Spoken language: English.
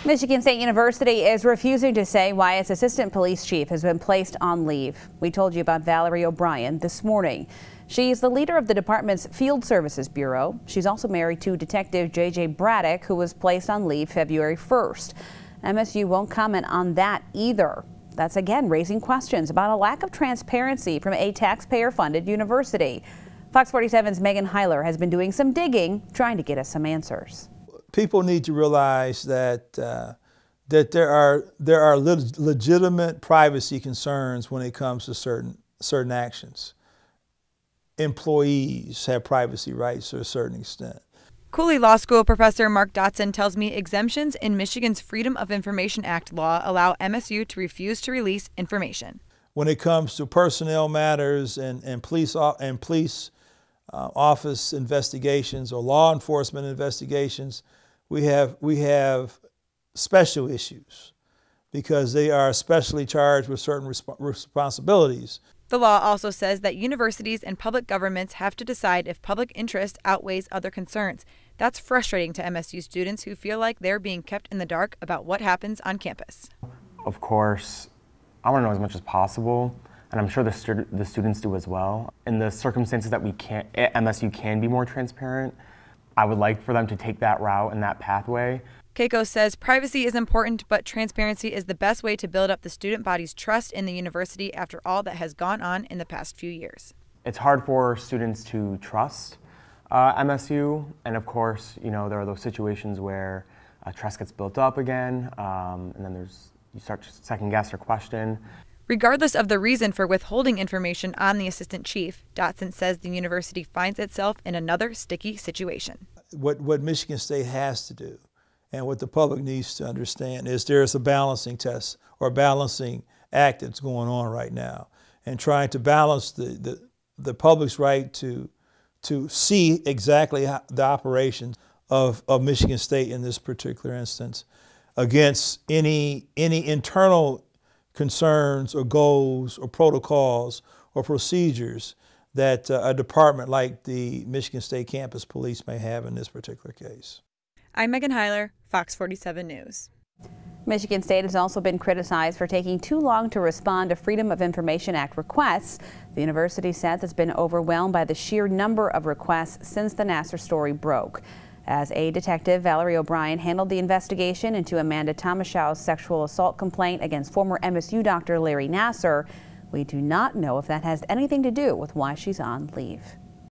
Michigan State University is refusing to say why its assistant police chief has been placed on leave. We told you about Valerie O'Brien this morning. She's the leader of the department's Field Services Bureau. She's also married to Detective JJ Bradoc, who was placed on leave February 1st. MSU won't comment on that either. That's again raising questions about a lack of transparency from a taxpayer-funded university. Fox 47's Megan Heiler has been doing some digging, trying to get us some answers. People need to realize that there are legitimate privacy concerns when it comes to certain actions. Employees have privacy rights to a certain extent. Cooley Law School professor Mark Dotson tells me exemptions in Michigan's Freedom of Information Act law allow MSU to refuse to release information. When it comes to personnel matters and police office investigations or law enforcement investigations, we have special issues because they are specially charged with certain responsibilities. The law also says that universities and public governments have to decide if public interest outweighs other concerns. That's frustrating to MSU students who feel like they're being kept in the dark about what happens on campus. Of course, I want to know as much as possible, and I'm sure the students do as well. In the circumstances that MSU can be more transparent, I would like for them to take that route and that pathway. Keiko says privacy is important, but transparency is the best way to build up the student body's trust in the university after all that has gone on in the past few years. It's hard for students to trust MSU, and of course, you know, there are those situations where trust gets built up again, and then you start to second guess or question. Regardless of the reason for withholding information on the assistant chief, Dotson says the university finds itself in another sticky situation. What Michigan State has to do, and what the public needs to understand, is there's a balancing test or balancing act that's going on right now, and trying to balance the public's right to see exactly the operations of Michigan State in this particular instance against any internal concerns or goals or protocols or procedures that a department like the Michigan State Campus Police may have in this particular case. I'm Megan Heiler, Fox 47 News. Michigan State has also been criticized for taking too long to respond to Freedom of Information Act requests. The university says it's been overwhelmed by the sheer number of requests since the Nassar story broke. As a detective, Valerie O'Brien handled the investigation into Amanda Tomaszow's sexual assault complaint against former MSU doctor Larry Nassar. We do not know if that has anything to do with why she's on leave.